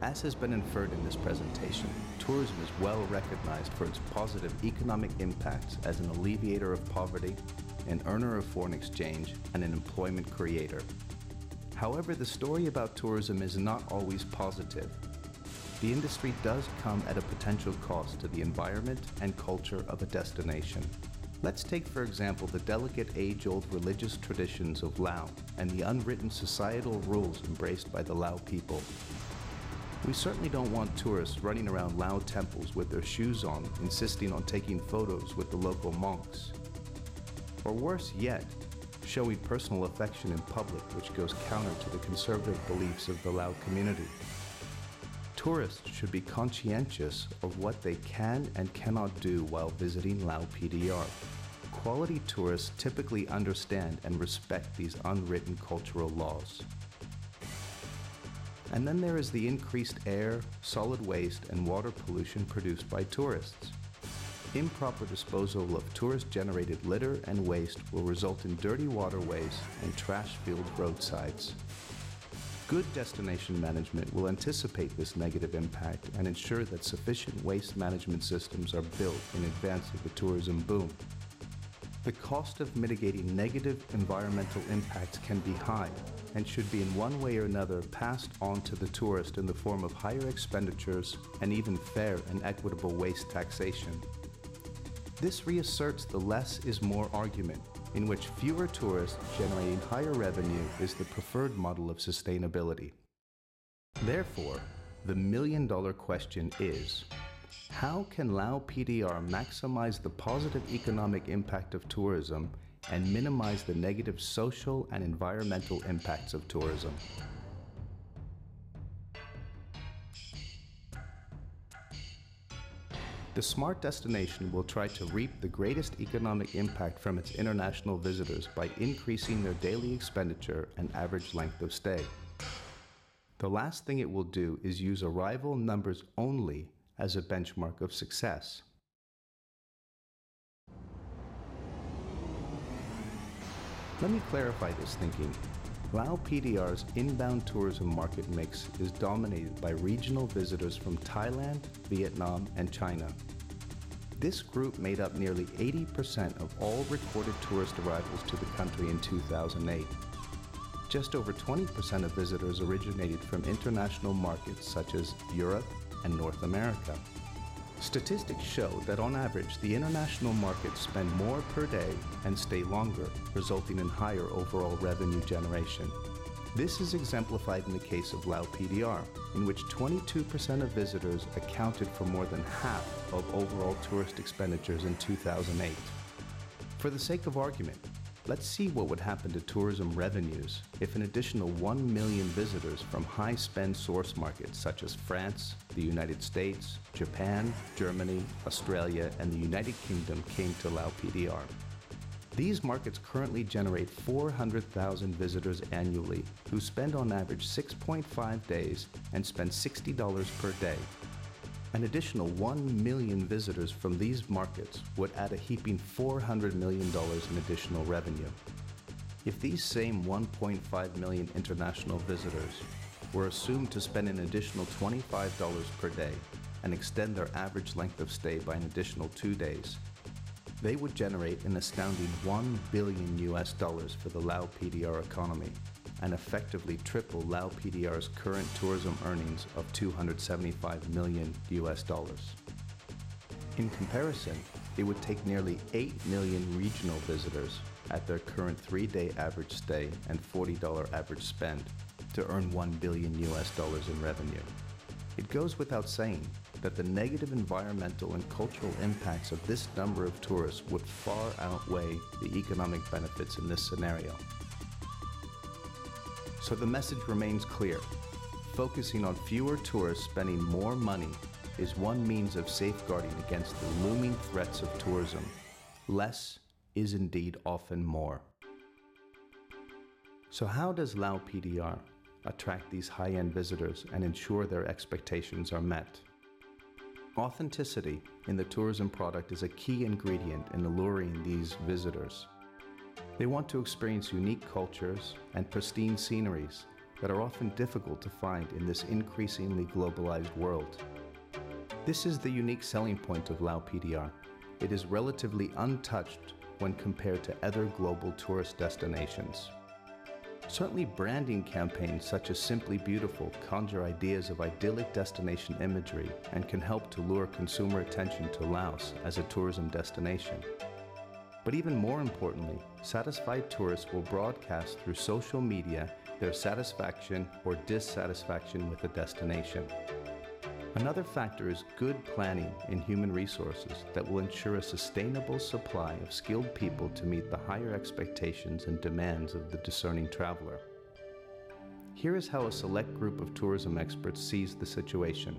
As has been inferred in this presentation, tourism is well recognized for its positive economic impacts as an alleviator of poverty, an earner of foreign exchange, and an employment creator. However, the story about tourism is not always positive. The industry does come at a potential cost to the environment and culture of a destination. Let's take, for example, the delicate age-old religious traditions of LAO and the unwritten societal rules embraced by the LAO people. We certainly don't want tourists running around LAO temples with their shoes on, insisting on taking photos with the local monks. Or worse yet, showing personal affection in public, which goes counter to the conservative beliefs of the LAO community. Tourists should be conscientious of what they can and cannot do while visiting LAO PDR. Quality tourists typically understand and respect these unwritten cultural laws. And then there is the increased air, solid waste, and water pollution produced by tourists. Improper disposal of tourist-generated litter and waste will result in dirty waterways and trash-filled roadsides. Good destination management will anticipate this negative impact and ensure that sufficient waste management systems are built in advance of the tourism boom. The cost of mitigating negative environmental impacts can be high and should be in one way or another passed on to the tourist in the form of higher expenditures and even fair and equitable waste taxation. This reasserts the less is more argument, in which fewer tourists generating higher revenue is the preferred model of sustainability. Therefore, the million-dollar question is, how can LAO PDR maximize the positive economic impact of tourism and minimize the negative social and environmental impacts of tourism? The smart destination will try to reap the greatest economic impact from its international visitors by increasing their daily expenditure and average length of stay. The last thing it will do is use arrival numbers only as a benchmark of success. Let me clarify this thinking. LAO PDR's inbound tourism market mix is dominated by regional visitors from Thailand, Vietnam, and China. This group made up nearly 80% of all recorded tourist arrivals to the country in 2008. Just over 20% of visitors originated from international markets such as Europe and North America. Statistics show that on average, the international markets spend more per day and stay longer, resulting in higher overall revenue generation. This is exemplified in the case of LAO PDR, in which 22% of visitors accounted for more than half of overall tourist expenditures in 2008. For the sake of argument, let's see what would happen to tourism revenues if an additional 1 million visitors from high-spend source markets such as France, the United States, Japan, Germany, Australia, and the United Kingdom came to LAO PDR. These markets currently generate 400,000 visitors annually who spend on average 6.5 days and spend $60 per day. An additional 1 million visitors from these markets would add a heaping $400 million in additional revenue. If these same 1.5 million international visitors were assumed to spend an additional $25 per day and extend their average length of stay by an additional 2 days, they would generate an astounding $1 billion for the LAO PDR economy and effectively triple LAO PDR's current tourism earnings of $275 million. In comparison, it would take nearly 8 million regional visitors at their current 3-day average stay and $40 average spend to earn $1 billion in revenue. It goes without saying that the negative environmental and cultural impacts of this number of tourists would far outweigh the economic benefits in this scenario. So the message remains clear. Focusing on fewer tourists spending more money is one means of safeguarding against the looming threats of tourism. Less is indeed often more. So how does LAO PDR attract these high-end visitors and ensure their expectations are met? Authenticity in the tourism product is a key ingredient in alluring these visitors. They want to experience unique cultures and pristine sceneries, that are often difficult to find in this increasingly globalized world. This is the unique selling point of LAO PDR. It is relatively untouched when compared to other global tourist destinations. Certainly branding campaigns such as Simply Beautiful conjure ideas of idyllic destination imagery and can help to lure consumer attention to Laos as a tourism destination. But even more importantly, satisfied tourists will broadcast through social media their satisfaction or dissatisfaction with the destination. Another factor is good planning in human resources that will ensure a sustainable supply of skilled people to meet the higher expectations and demands of the discerning traveler. Here is how a select group of tourism experts sees the situation.